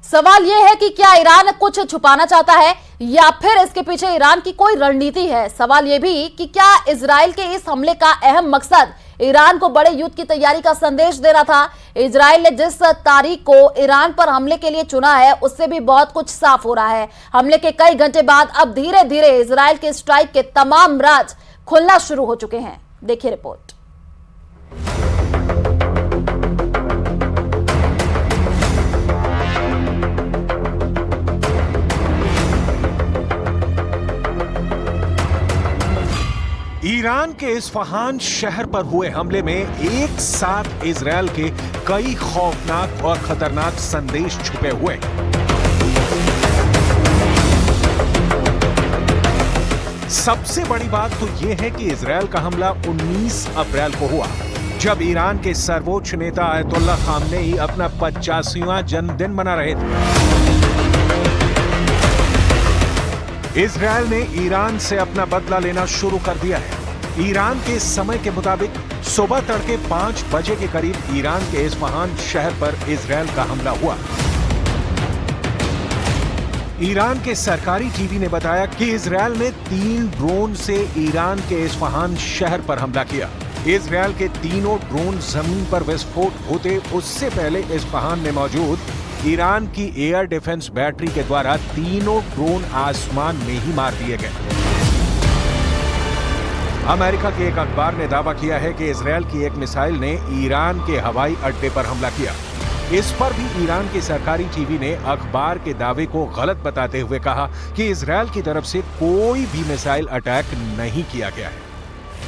सवाल यह है कि क्या ईरान कुछ छुपाना चाहता है या फिर इसके पीछे ईरान की कोई रणनीति है। सवाल यह भी कि क्या इजराइल के इस हमले का अहम मकसद ईरान को बड़े युद्ध की तैयारी का संदेश देना था। इजराइल ने जिस तारीख को ईरान पर हमले के लिए चुना है उससे भी बहुत कुछ साफ हो रहा है। हमले के कई घंटे बाद अब धीरे धीरे इजराइल के स्ट्राइक के तमाम राज खुलना शुरू हो चुके हैं। देखिए रिपोर्ट। ईरान के इस्फहान शहर पर हुए हमले में एक साथ इजरायल के कई खौफनाक और खतरनाक संदेश छुपे हुए। सबसे बड़ी बात तो यह है कि इजरायल का हमला 19 अप्रैल को हुआ, जब ईरान के सर्वोच्च नेता आयतुल्ला खामनेई अपना 50वां जन्मदिन मना रहे थे। इजरायल ने ईरान से अपना बदला लेना शुरू कर दिया है। ईरान के समय के मुताबिक सुबह तड़के 5 बजे के करीब ईरान के इस्फहान शहर पर इजरायल का हमला हुआ। ईरान के सरकारी टीवी ने बताया कि इजरायल ने 3 ड्रोन से ईरान के इस्फहान शहर पर हमला किया। इजरायल के तीनों ड्रोन जमीन पर विस्फोट होते उससे पहले इस्फहान में मौजूद ईरान की एयर डिफेंस बैटरी के द्वारा तीनों ड्रोन आसमान में ही मार दिए गए। अमेरिका के एक अखबार ने दावा किया है कि इजरायल की एक मिसाइल ने ईरान के हवाई अड्डे पर हमला किया। इस पर भी ईरान की सरकारी टीवी ने अखबार के दावे को गलत बताते हुए कहा कि इजरायल की तरफ से कोई भी मिसाइल अटैक नहीं किया गया है।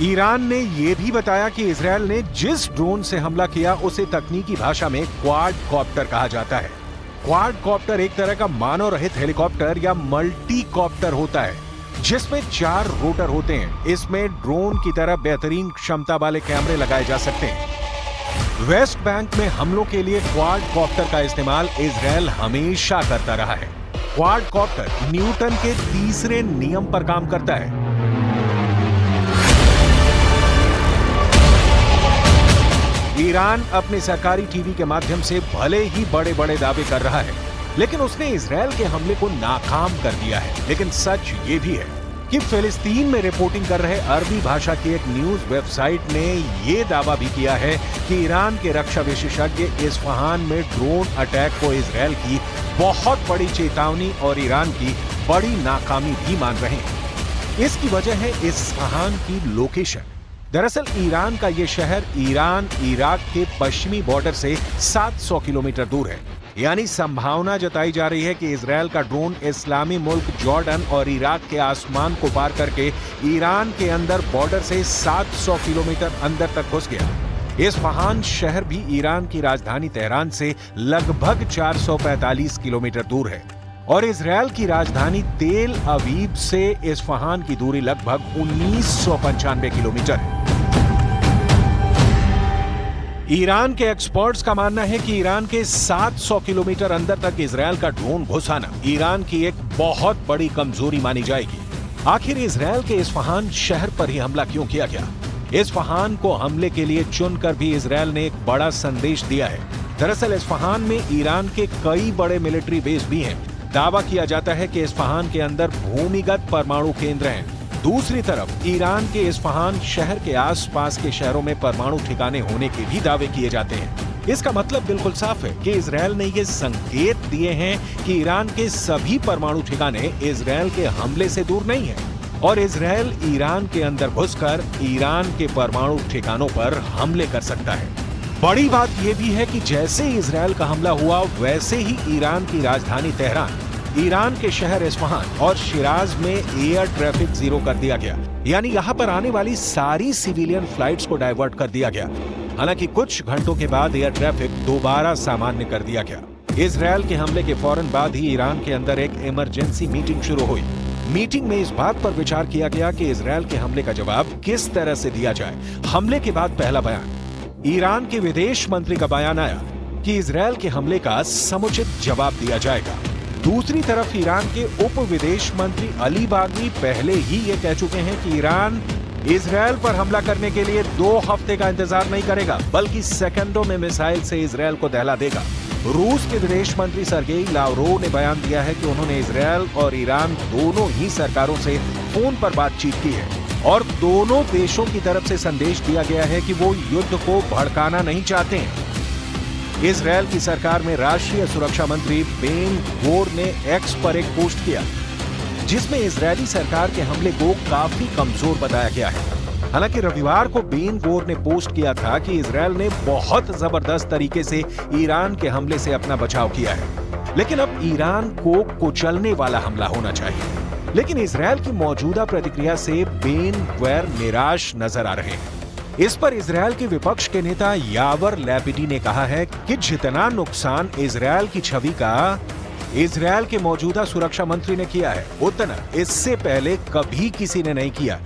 ईरान ने यह भी बताया कि इजरायल ने जिस ड्रोन से हमला किया उसे तकनीकी भाषा में क्वाड कॉप्टर कहा जाता है। क्वाड कॉप्टर एक तरह का मानव रहित हेलीकॉप्टर या मल्टी कॉप्टर होता है, जिसमें 4 रोटर होते हैं। इसमें ड्रोन की तरह बेहतरीन क्षमता वाले कैमरे लगाए जा सकते हैं। वेस्ट बैंक में हमलों के लिए क्वाड कॉप्टर का इस्तेमाल इजरायल हमेशा करता रहा है। क्वाड कॉप्टर न्यूटन के तीसरे नियम पर काम करता है। ईरान अपने सरकारी टीवी के माध्यम से भले ही बड़े बड़े दावे कर रहा है, लेकिन उसने इजरायल के हमले को नाकाम कर दिया है। लेकिन सच ये भी है कि फिलिस्तीन में रिपोर्टिंग कर रहे अरबी भाषा की एक न्यूज वेबसाइट ने यह दावा भी किया है कि ईरान के रक्षा विशेषज्ञ इस्फहान में ड्रोन अटैक को इजरायल की बहुत बड़ी चेतावनी और ईरान की बड़ी नाकामी भी मान रहे हैं। इसकी वजह है इस्फहान की लोकेशन। दरअसल ईरान का यह शहर ईरान इराक के पश्चिमी बॉर्डर से 700 किलोमीटर दूर है। यानी संभावना जताई जा रही है कि इजरायल का ड्रोन इस्लामी मुल्क जॉर्डन और इराक के आसमान को पार करके ईरान के अंदर बॉर्डर से 700 किलोमीटर अंदर तक घुस गया। इस्फहान शहर भी ईरान की राजधानी तेहरान से लगभग 445 किलोमीटर दूर है और इजरायल की राजधानी तेल अवीव से इस्फहान की दूरी लगभग 1995 किलोमीटर है। ईरान के एक्सपर्ट्स का मानना है कि ईरान के 700 किलोमीटर अंदर तक इजरायल का ड्रोन घुसाना ईरान की एक बहुत बड़ी कमजोरी मानी जाएगी। आखिर इजरायल के इस्फहान शहर पर ही हमला क्यों किया गया? इस्फहान को हमले के लिए चुनकर भी इजरायल ने एक बड़ा संदेश दिया है। दरअसल इस्फहान में ईरान के कई बड़े मिलिट्री बेस भी हैं। दावा किया जाता है कि इस्फहान के अंदर भूमिगत परमाणु केंद्र हैं। दूसरी तरफ ईरान के इस्फहान शहर के आसपास के शहरों में परमाणु ठिकाने होने के भी दावे किए जाते हैं। इसका मतलब बिल्कुल साफ है कि इजरायल ने ये संकेत दिए हैं कि ईरान के सभी परमाणु ठिकाने इजरायल के हमले से दूर नहीं हैं और इजरायल ईरान के अंदर घुसकर ईरान के परमाणु ठिकानों पर हमले कर सकता है। बड़ी बात यह भी है कि जैसे ही इजरायल का हमला हुआ वैसे ही ईरान की राजधानी तेहरान, ईरान के शहर इस्फहान और शिराज में एयर ट्रैफिक 0 कर दिया गया। यानी यहाँ पर आने वाली सारी सिविलियन फ्लाइट्स को डाइवर्ट कर दिया गया। हालांकि कुछ घंटों के बाद एयर ट्रैफिक दोबारा सामान्य कर दिया गया। इजरायल के हमले के फौरन बाद ही ईरान के अंदर एक इमरजेंसी मीटिंग शुरू हुई। मीटिंग में इस बात पर विचार किया गया कि इजरायल के हमले का जवाब किस तरह से दिया जाए। हमले के बाद पहला बयान, ईरान के विदेश मंत्री का बयान आया कि इजरायल के हमले का समुचित जवाब दिया जाएगा। दूसरी तरफ ईरान के उप विदेश मंत्री अली बागरी पहले ही ये कह चुके हैं कि ईरान इजरायल पर हमला करने के लिए 2 हफ्ते का इंतजार नहीं करेगा, बल्कि सेकंडों में मिसाइल से इजरायल को दहला देगा। रूस के विदेश मंत्री सर्गेई लावरोव ने बयान दिया है कि उन्होंने इजरायल और ईरान दोनों ही सरकारों से फोन पर बातचीत की है और दोनों देशों की तरफ से संदेश दिया गया है कि वो युद्ध को भड़काना नहीं चाहते हैं। इजरायल की सरकार में राष्ट्रीय सुरक्षा मंत्री बेन गोर ने एक्स पर एक पोस्ट किया जिसमें इजरायली सरकार के हमले को काफी कमजोर बताया गया है। हालांकि रविवार को बेन गोर ने पोस्ट किया था कि इजरायल ने बहुत जबरदस्त तरीके से ईरान के हमले से अपना बचाव किया है, लेकिन अब ईरान को कुचलने वाला हमला होना चाहिए। लेकिन इजरायल की मौजूदा प्रतिक्रिया से बेन गोर निराश नजर आ रहे हैं। इस पर इजरायल के विपक्ष के नेता यावर लैपिडी ने कहा है कि जितना नुकसान इजरायल की छवि का इजरायल के मौजूदा सुरक्षा मंत्री ने किया है, उतना इससे पहले कभी किसी ने नहीं किया।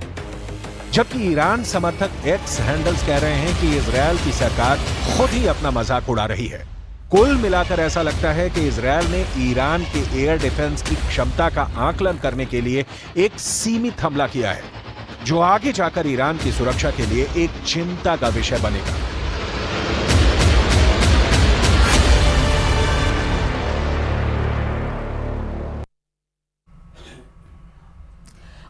जबकि ईरान समर्थक एक्स हैंडल्स कह रहे हैं कि इजरायल की सरकार खुद ही अपना मजाक उड़ा रही है। कुल मिलाकर ऐसा लगता है कि इजरायल ने ईरान के एयर डिफेंस की क्षमता का आकलन करने के लिए एक सीमित हमला किया है, जो आगे जाकर ईरान की सुरक्षा के लिए एक चिंता का विषय बनेगा।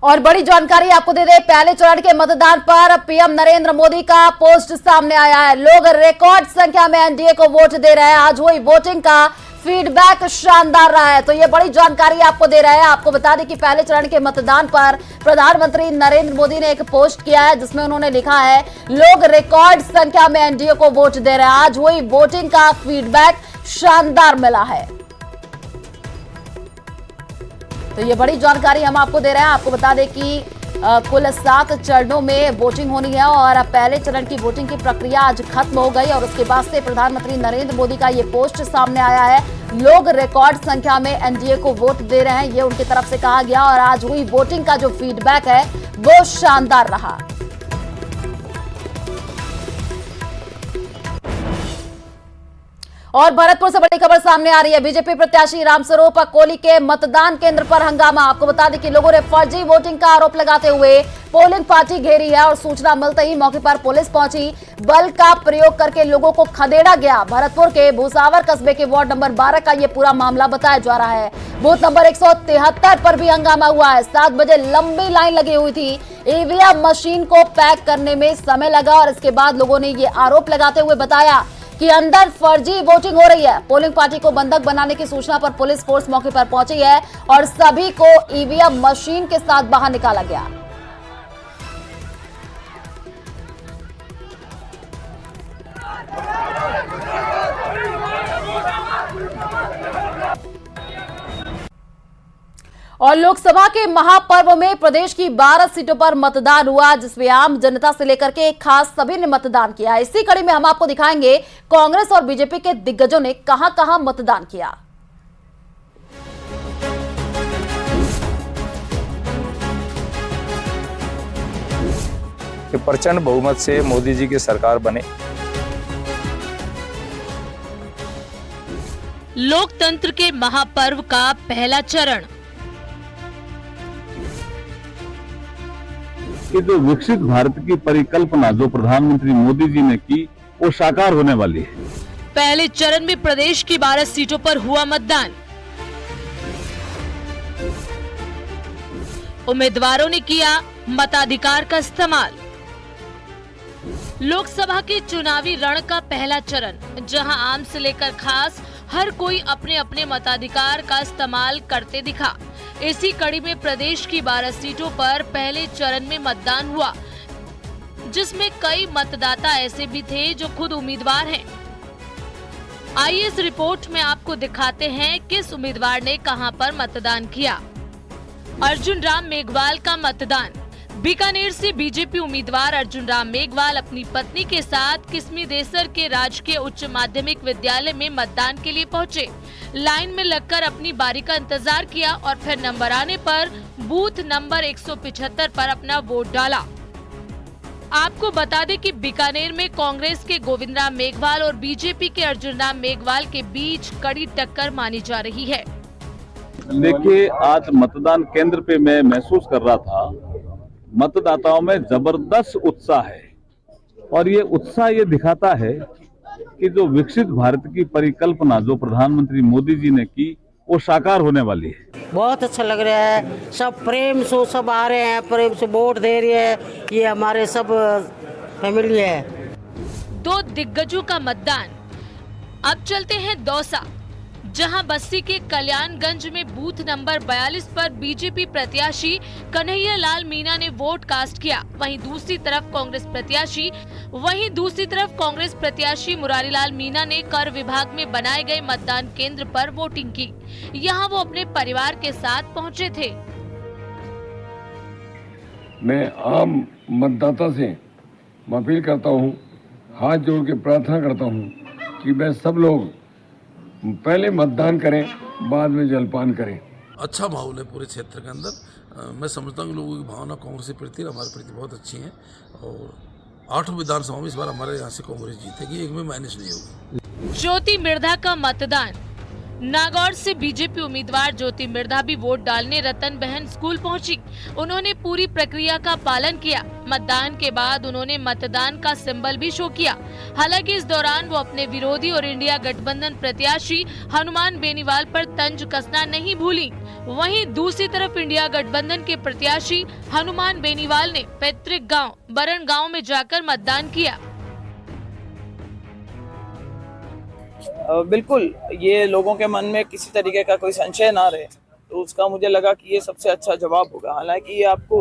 और बड़ी जानकारी आपको दे दें, पहले चरण के मतदान पर पीएम नरेंद्र मोदी का पोस्ट सामने आया है। लोग रिकॉर्ड संख्या में एनडीए को वोट दे रहे हैं। आज हुई वोटिंग का फीडबैक शानदार रहा है, तो ये बड़ी जानकारी आपको दे रहे हैं। आपको बता दें कि पहले चरण के मतदान पर प्रधानमंत्री नरेंद्र मोदी ने एक पोस्ट किया है जिसमें उन्होंने लिखा है, लोग रिकॉर्ड संख्या में एनडीए को वोट दे रहे हैं। आज हुई वोटिंग का फीडबैक शानदार मिला है, तो ये बड़ी जानकारी हम आपको दे रहे हैं। आपको बता दें कि कुल 7 चरणों में वोटिंग होनी है और पहले चरण की वोटिंग की प्रक्रिया आज खत्म हो गई और उसके बाद से प्रधानमंत्री नरेंद्र मोदी का ये पोस्ट सामने आया है। लोग रिकॉर्ड संख्या में एनडीए को वोट दे रहे हैं, ये उनकी तरफ से कहा गया और आज हुई वोटिंग का जो फीडबैक है वो शानदार रहा। और भरतपुर से बड़ी खबर सामने आ रही है। बीजेपी प्रत्याशी रामस्वरूप कोली के मतदान केंद्र पर हंगामा। आपको बता दें कि लोगों ने फर्जी वोटिंग का आरोप लगाते हुए पोलिंग पार्टी घेरी है और सूचना मिलते ही मौके पर पुलिस पहुंची। बल का प्रयोग करके लोगों को खदेड़ा गया। भरतपुर के भूसावर कस्बे के वार्ड नंबर 12 का यह पूरा मामला बताया जा रहा है। बूथ नंबर 173 पर भी हंगामा हुआ है। 7 बजे लंबी लाइन लगी हुई थी। ईवीएम मशीन को पैक करने में समय लगा और इसके बाद लोगों ने ये आरोप लगाते हुए बताया कि अंदर फर्जी वोटिंग हो रही है। पोलिंग पार्टी को बंधक बनाने की सूचना पर पुलिस फोर्स मौके पर पहुंची है और सभी को ईवीएम मशीन के साथ बाहर निकाला गया। और लोकसभा के महापर्व में प्रदेश की 12 सीटों पर मतदान हुआ, जिसमें आम जनता से लेकर के खास सभी ने मतदान किया। इसी कड़ी में हम आपको दिखाएंगे कांग्रेस और बीजेपी के दिग्गजों ने कहां-कहां मतदान किया। कि प्रचंड बहुमत से मोदी जी की सरकार बने। लोकतंत्र के महापर्व का पहला चरण। कि जो विकसित भारत की परिकल्पना जो प्रधानमंत्री मोदी जी ने की वो साकार होने वाली है। पहले चरण में प्रदेश की 12 सीटों पर हुआ मतदान। उम्मीदवारों ने किया मताधिकार का इस्तेमाल। लोकसभा के चुनावी रण का पहला चरण, जहां आम से लेकर खास हर कोई अपने अपने मताधिकार का इस्तेमाल करते दिखा। इसी कड़ी में प्रदेश की 12 सीटों पर पहले चरण में मतदान हुआ, जिसमें कई मतदाता ऐसे भी थे जो खुद उम्मीदवार हैं। आइए इस रिपोर्ट में आपको दिखाते हैं किस उम्मीदवार ने कहां पर मतदान किया। अर्जुन राम मेघवाल का मतदान। बीकानेर से बीजेपी उम्मीदवार अर्जुन राम मेघवाल अपनी पत्नी के साथ किस्मी देसर के राजकीय उच्च माध्यमिक विद्यालय में मतदान के लिए पहुंचे। लाइन में लगकर अपनी बारी का इंतजार किया और फिर नंबर आने पर बूथ नंबर 175 पर अपना वोट डाला। आपको बता दें कि बीकानेर में कांग्रेस के गोविंद राम मेघवाल और बीजेपी के अर्जुन राम मेघवाल के बीच कड़ी टक्कर मानी जा रही है। देखिए, आज मतदान केंद्र पे मैं महसूस कर रहा था, मतदाताओं में जबरदस्त उत्साह है और ये उत्साह ये दिखाता है कि जो विकसित भारत की परिकल्पना जो प्रधानमंत्री मोदी जी ने की वो साकार होने वाली है। बहुत अच्छा लग रहा है, सब प्रेम से सब आ रहे हैं, प्रेम से वोट दे रहे हैं, ये हमारे सब फैमिली है। दो दिग्गजों का मतदान। अब चलते हैं दौसा, जहां बस्ती के कल्याणगंज में बूथ नंबर 42 पर बीजेपी प्रत्याशी कन्हैया लाल मीणा ने वोट कास्ट किया। वहीं दूसरी तरफ कांग्रेस प्रत्याशी मुरारीलाल मीणा ने कर विभाग में बनाए गए मतदान केंद्र पर वोटिंग की। यहां वो अपने परिवार के साथ पहुंचे थे। मैं आम मतदाता से अपील करता हूं, हाथ जोड़ के प्रार्थना करता हूं कि मैं सब लोग पहले मतदान करें, बाद में जलपान करें। अच्छा माहौल है पूरे क्षेत्र के अंदर। मैं समझता हूँ कि लोगों की भावना कांग्रेस के प्रति हमारे प्रति बहुत अच्छी है और 8 विधानसभा में इस बार हमारे यहाँ से कांग्रेस जीतेगी, एक में माइनस नहीं होगी। ज्योति मिर्धा का मतदान। नागौर से बीजेपी उम्मीदवार ज्योति मिर्धा भी वोट डालने रतन बहन स्कूल पहुंची। उन्होंने पूरी प्रक्रिया का पालन किया। मतदान के बाद उन्होंने मतदान का सिंबल भी शो किया। हालांकि इस दौरान वो अपने विरोधी और इंडिया गठबंधन प्रत्याशी हनुमान बेनीवाल पर तंज कसना नहीं भूली। वहीं दूसरी तरफ इंडिया गठबंधन के प्रत्याशी हनुमान बेनीवाल ने पैतृक गांव बरन गांव में जाकर मतदान किया। बिल्कुल, ये लोगों के मन में किसी तरीके का कोई संशय ना रहे, तो उसका मुझे लगा कि ये सबसे अच्छा जवाब होगा। हालांकि ये आपको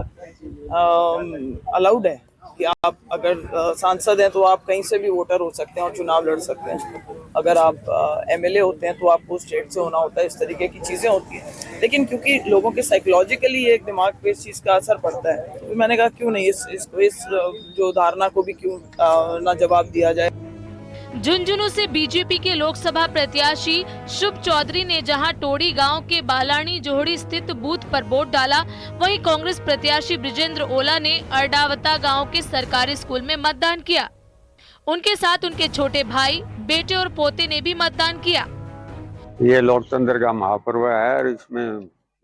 अलाउड है कि आप अगर सांसद हैं तो आप कहीं से भी वोटर हो सकते हैं और चुनाव लड़ सकते हैं। अगर आप एमएलए होते हैं तो आपको स्टेट से होना होता है, इस तरीके की चीज़ें होती हैं। लेकिन क्योंकि लोगों के साइकोलॉजिकली एक दिमाग पे इस चीज़ का असर पड़ता है, तो मैंने कहा क्यों नहीं इस जो धारणा को भी क्यों ना जवाब दिया जाए। झुंझुनू से बीजेपी के लोकसभा प्रत्याशी शुभ चौधरी ने जहां टोड़ी गांव के बालानी जोहड़ी स्थित बूथ पर वोट डाला, वहीं कांग्रेस प्रत्याशी ब्रिजेंद्र ओला ने अरडावता गांव के सरकारी स्कूल में मतदान किया। उनके साथ उनके छोटे भाई, बेटे और पोते ने भी मतदान किया। ये लोकतंत्र का महापर्व है और इसमें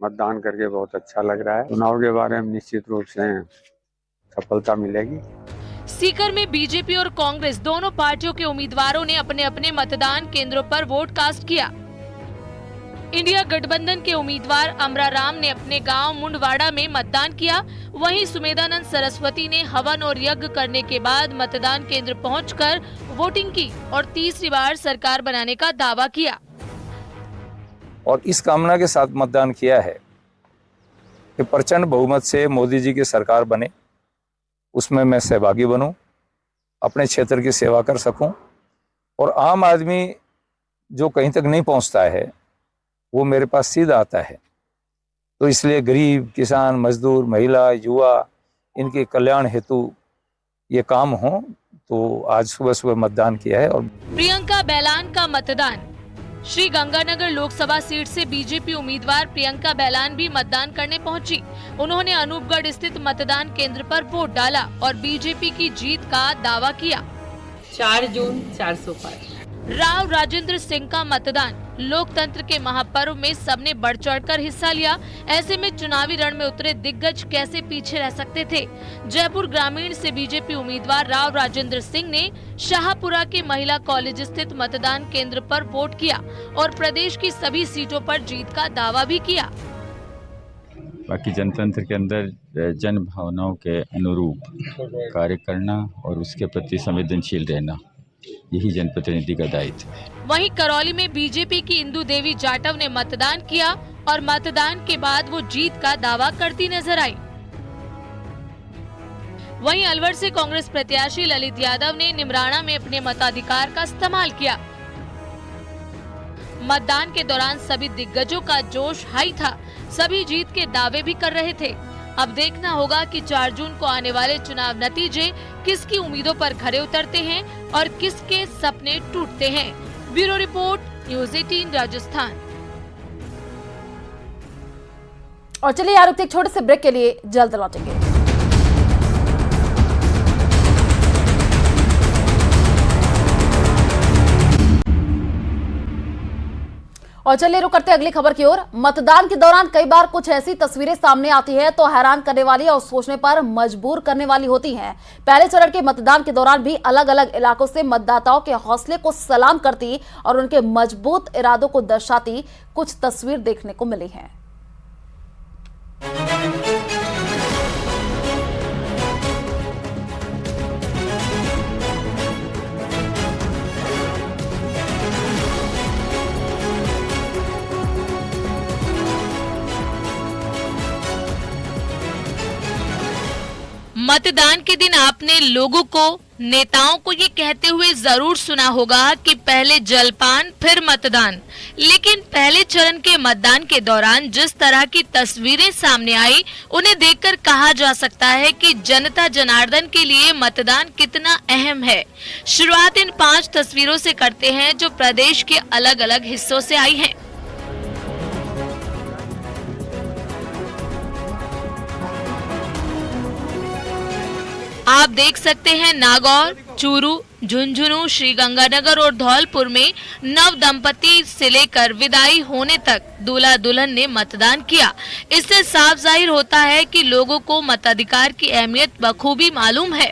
मतदान करके बहुत अच्छा लग रहा है। चुनाव के बारे में निश्चित रूप से सफलता मिलेगी। सीकर में बीजेपी और कांग्रेस दोनों पार्टियों के उम्मीदवारों ने अपने अपने मतदान केंद्रों पर वोट कास्ट किया। इंडिया गठबंधन के उम्मीदवार अमरा राम ने अपने गांव मुंडवाड़ा में मतदान किया। वहीं सुमेधानंद सरस्वती ने हवन और यज्ञ करने के बाद मतदान केंद्र पहुंचकर वोटिंग की और तीसरी बार सरकार बनाने का दावा किया। और इस कामना के साथ मतदान किया है कि प्रचंड बहुमत से मोदी जी की सरकार बने, उसमें मैं सहभागी बनूं, अपने क्षेत्र की सेवा कर सकूं और आम आदमी जो कहीं तक नहीं पहुंचता है वो मेरे पास सीधा आता है। तो इसलिए गरीब, किसान, मजदूर, महिला, युवा, इनके कल्याण हेतु ये काम हो, तो आज सुबह सुबह मतदान किया है। और प्रियंका बैलान का मतदान। श्री गंगानगर लोकसभा सीट से बीजेपी उम्मीदवार प्रियंका बैलान भी मतदान करने पहुंची। उन्होंने अनूपगढ़ स्थित मतदान केंद्र पर वोट डाला और बीजेपी की जीत का दावा किया। 4 जून 405। राव राजेंद्र सिंह का मतदान। लोकतंत्र के महापर्व में सबने बढ़ चढ़कर हिस्सा लिया। ऐसे में चुनावी रण में उतरे दिग्गज कैसे पीछे रह सकते थे। जयपुर ग्रामीण से बीजेपी उम्मीदवार राव राजेंद्र सिंह ने शाहपुरा के महिला कॉलेज स्थित मतदान केंद्र पर वोट किया और प्रदेश की सभी सीटों पर जीत का दावा भी किया। बाकी जनतंत्र के अंदर जन भावनाओं के अनुरूप कार्य करना और उसके प्रति संवेदनशील रहना, यही जनप्रतिनिधि का दायित्व है। वहीं करौली में बीजेपी की इंदु देवी जाटव ने मतदान किया और मतदान के बाद वो जीत का दावा करती नजर आई। वहीं अलवर से कांग्रेस प्रत्याशी ललित यादव ने निमराना में अपने मताधिकार का इस्तेमाल किया। मतदान के दौरान सभी दिग्गजों का जोश हाई था। सभी जीत के दावे भी कर रहे थे। अब देखना होगा कि 4 जून को आने वाले चुनाव नतीजे किसकी उम्मीदों पर खरे उतरते हैं और किसके सपने टूटते हैं। Bureau report, news 18 Rajasthan. और चलिए यार, एक छोटे से ब्रेक के लिए जल्द लौटेंगे। और चलिए रुक करते अगली खबर की ओर। मतदान के दौरान कई बार कुछ ऐसी तस्वीरें सामने आती है तो हैरान करने वाली और सोचने पर मजबूर करने वाली होती हैं। पहले चरण के मतदान के दौरान भी अलग अलग इलाकों से मतदाताओं के हौसले को सलाम करती और उनके मजबूत इरादों को दर्शाती कुछ तस्वीर देखने को मिली है। मतदान के दिन आपने लोगों को, नेताओं को ये कहते हुए जरूर सुना होगा कि पहले जलपान फिर मतदान। लेकिन पहले चरण के मतदान के दौरान जिस तरह की तस्वीरें सामने आई, उन्हें देखकर कहा जा सकता है कि जनता जनार्दन के लिए मतदान कितना अहम है। शुरुआत इन 5 तस्वीरों से करते हैं जो प्रदेश के अलग अलग हिस्सों से आई हैं। आप देख सकते हैं नागौर, चूरू, झुंझुनू, श्रीगंगानगर और धौलपुर में नव दंपति से लेकर विदाई होने तक दूल्हा दुल्हन ने मतदान किया। इससे साफ जाहिर होता है कि लोगों को मताधिकार की अहमियत बखूबी मालूम है।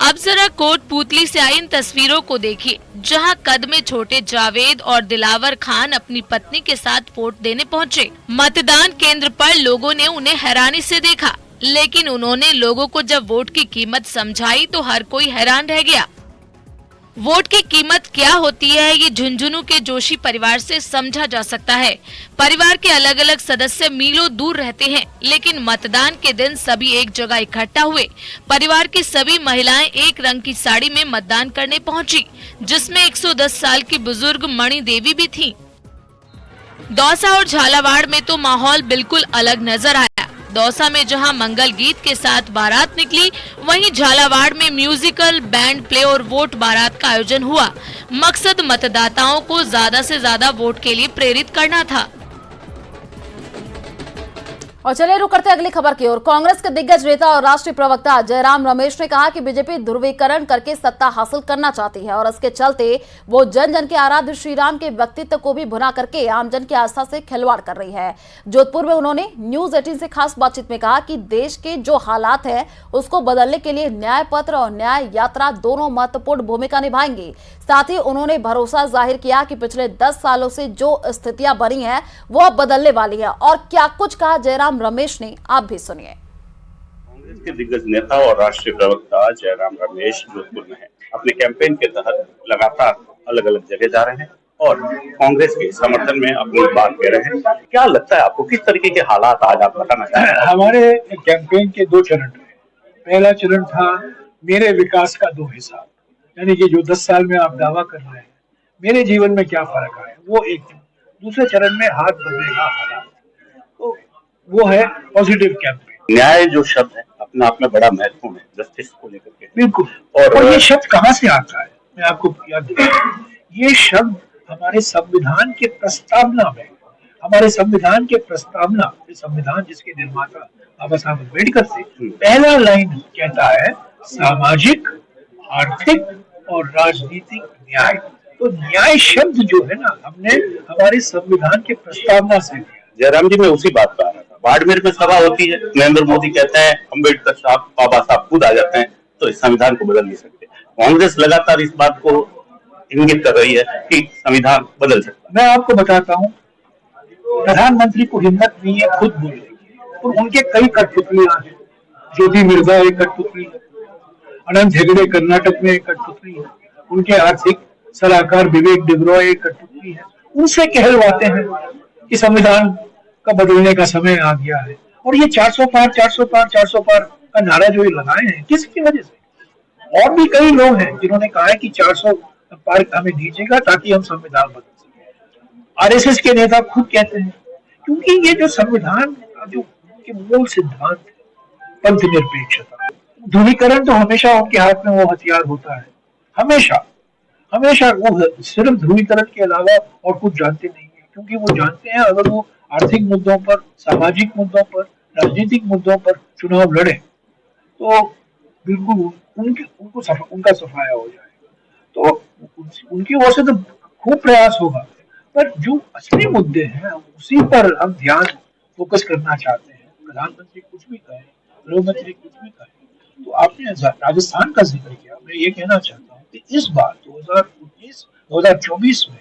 अब जरा कोटपूतली से आई इन तस्वीरों को देखिए, जहां कद में छोटे जावेद और दिलावर खान अपनी पत्नी के साथ वोट देने पहुंचे। मतदान केंद्र पर लोगों ने उन्हें हैरानी से देखा, लेकिन उन्होंने लोगों को जब वोट की कीमत समझाई तो हर कोई हैरान रह गया। वोट की कीमत क्या होती है, ये झुंझुनू के जोशी परिवार से समझा जा सकता है। परिवार के अलग अलग सदस्य मीलों दूर रहते हैं, लेकिन मतदान के दिन सभी एक जगह इकट्ठा हुए। परिवार की सभी महिलाएं एक रंग की साड़ी में मतदान करने पहुंची, जिसमें 110 साल की बुजुर्ग मणि देवी भी थीं। दौसा और झालावाड़ में तो माहौल बिल्कुल अलग नजर आया। दौसा में जहां मंगल गीत के साथ बारात निकली, वहीं झालावाड़ में म्यूजिकल, बैंड प्ले और वोट बारात का आयोजन हुआ। मकसद मतदाताओं को ज्यादा से ज्यादा वोट के लिए प्रेरित करना था। और चलिए रुक करते अगली खबर की ओर। कांग्रेस के दिग्गज नेता और राष्ट्रीय प्रवक्ता जयराम रमेश ने कहा कि बीजेपी ध्रुवीकरण करके सत्ता हासिल करना चाहती है और इसके चलते वो जन जन के आराध्य श्री राम के व्यक्तित्व को भी भुना करके आमजन की आस्था से खिलवाड़ कर रही है। जोधपुर में उन्होंने न्यूज 18 से खास बातचीत में कहा कि देश के जो हालात हैं उसको बदलने के लिए न्याय पत्र और न्याय यात्रा दोनों महत्वपूर्ण भूमिका निभाएंगे। साथ ही उन्होंने भरोसा जाहिर किया कि पिछले 10 सालों से जो स्थितियां बनी हैं वो अब बदलने वाली है। और क्या कुछ कहा जयराम रमेश ने, आप भी सुनिए। कांग्रेस के दिग्गज नेता और राष्ट्रीय प्रवक्ता जयराम रमेश जोधपुर में है। अपने कैंपेन के तहत लगातार अलग अलग जगह जा रहे हैं और कांग्रेस के समर्थन में अपनी बात कह रहे हैं। क्या लगता है आपको, किस तरीके के हालात आज आप बताना चाह रहे हैं? हमारे कैंपेन के 2 चरण थे। पहला चरण था मेरे विकास का 2 हिसाब, यानी कि जो 10 साल में आप दावा कर रहे हैं मेरे जीवन में क्या फर्क आया, वो एक। दूसरे चरण में हाथ बदलेगा हालात, तो वो है पॉजिटिव कैंपेन। न्याय जो शब्द है अपने आप में बड़ा महत्वपूर्ण है, जस्टिस को लेकर के। बिल्कुल। और ये शब्द कहाँ से आता है, मैं आपको याद दिलाऊं। ये शब्द हमारे संविधान के प्रस्तावना में, हमारे संविधान के प्रस्तावना, संविधान जिसके निर्माता बाबा साहब अम्बेडकर थे, पहला लाइन कहता है सामाजिक, आर्थिक और राजनीतिक न्याय। तो न्याय शब्द जो है ना, हमने हमारे संविधान के प्रस्तावना से लिया। जयराम जी, मैं उसी बात पर आ रहा था। बाड़मेर में सभा होती है, नरेंद्र मोदी कहते हैं अम्बेडकर साहब, बाबा साहब खुद आ जाते हैं, तो इस संविधान को बदल नहीं सकते। कांग्रेस लगातार इस बात को इंगित कर रही है कि संविधान बदल सकता है। मैं आपको बताता हूँ, प्रधानमंत्री को हिम्मत नहीं है खुद बोलने की, तो उनके कई कठपुतलियां हैं। ज्योति मिर्जा एक कठपुतली है, अनंत हेगड़े कर्नाटक में एक कठपुतली है, उनके आर्थिक सलाहकार विवेक डिब्रॉय एक कठपुतली है। उनसे कहलवाते हैं कि संविधान का बदलने का समय आ गया है। और ये 400 पार 400 पार 400 पार का नारा जो ये लगाए हैं, किसकी वजह से? और भी कई लोग हैं जिन्होंने कहा है कि 400 पार हमें दीजिएगा ताकि हम संविधान बदल सकें। आरएसएस के नेता खुद कहते हैं, क्योंकि ये जो संविधान का जो के मूल सिद्धांत पंथ निरपेक्षता, ध्रुवीकरण तो हमेशा उनके हाथ में वो हथियार होता है। हमेशा हमेशा वो सिर्फ ध्रुवीकरण के अलावा और कुछ जानते नहीं है, क्योंकि वो जानते हैं अगर वो आर्थिक मुद्दों पर, सामाजिक मुद्दों पर, राजनीतिक मुद्दों पर चुनाव लड़े तो बिल्कुल उनका सफाया हो जाए। उनकी ओर से तो खूब प्रयास होगा, पर जो असली मुद्दे हैं उसी पर हम ध्यान फोकस करना चाहते हैं। प्रधानमंत्री कुछ भी कहे, गृह मंत्री कुछ भी कहे, तो आपने राजस्थान का जिक्र किया, मैं ये कहना चाहता हूँ कि इस बार 2019-2024 में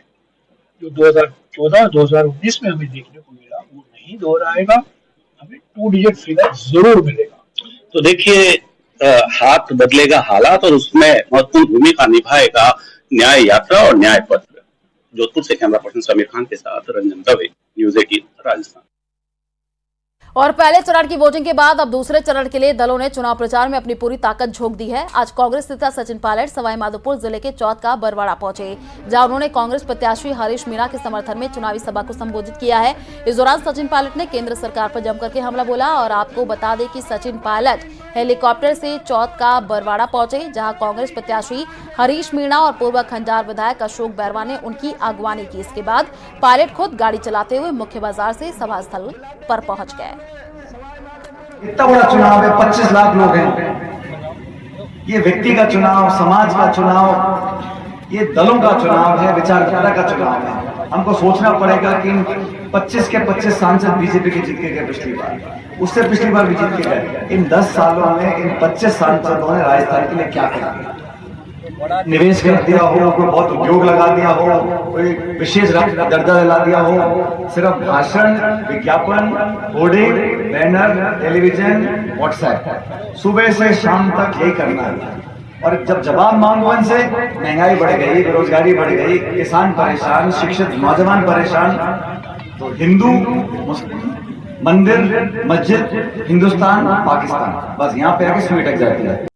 जो 2014-2019 में हमें देखने को मिला वो नहीं दोहराएगा, हमें 2 डिजिट फिगर जरूर मिलेगा। तो देखिए, हाथ बदलेगा हालात और उसमें महत्वपूर्ण भूमिका निभाएगा न्याय यात्रा और न्याय पत्र। जोधपुर से कैमरा पर्सन समीर खान के साथ रंजन दवे, न्यूज़ 18 राजस्थान। और पहले चरण की वोटिंग के बाद अब दूसरे चरण के लिए दलों ने चुनाव प्रचार में अपनी पूरी ताकत झोंक दी है। आज कांग्रेस नेता सचिन पायलट सवाईमाधोपुर जिले के चौथ का बरवाड़ा पहुंचे, जहां उन्होंने कांग्रेस प्रत्याशी हरीश मीणा के समर्थन में चुनावी सभा को संबोधित किया है। इस दौरान सचिन पायलट ने केंद्र सरकार पर जमकर के हमला बोला और आपको बता दें कि सचिन पायलट हेलीकॉप्टर से चौथ का बरवाड़ा पहुंचे, जहां कांग्रेस प्रत्याशी हरीश मीणा और पूर्व खंडार विधायक अशोक बैरवा ने उनकी अगवानी की। इसके बाद पायलट खुद गाड़ी चलाते हुए मुख्य बाजार से सभा स्थल पर पहुंच गए। इतना बड़ा चुनाव है, 25 लाख लोग हैं, ये व्यक्ति का चुनाव, समाज का चुनाव, ये दलों का चुनाव है, विचारधारा का चुनाव है। हमको सोचना पड़ेगा कि इन 25 के 25 सांसद बीजेपी के जीत के गए पिछली बार, उससे पिछली बार भी जीत के गए। इन 10 सालों में इन 25 सांसदों ने राजस्थान के लिए क्या किया? निवेश कर दिया हो, कोई बहुत उद्योग लगा दिया हो, कोई विशेष दर्जा दिला दिया हो, सिर्फ भाषण, विज्ञापन, होर्डिंग, बैनर, टेलीविजन, व्हाट्सएप, सुबह से शाम तक यही करना है। और जब जवाब मांगो इनसे, महंगाई बढ़ गई, बेरोजगारी बढ़ गई, किसान परेशान, शिक्षित नौजवान परेशान, तो हिंदू मंदिर, मस्जिद, हिंदुस्तान, पाकिस्तान, बस यहाँ पे आके सुई अटक जाती है।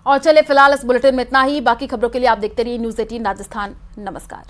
और चलिए फिलहाल इस बुलेटिन में इतना ही। बाकी खबरों के लिए आप देखते रहिए न्यूज़ 18 राजस्थान। नमस्कार।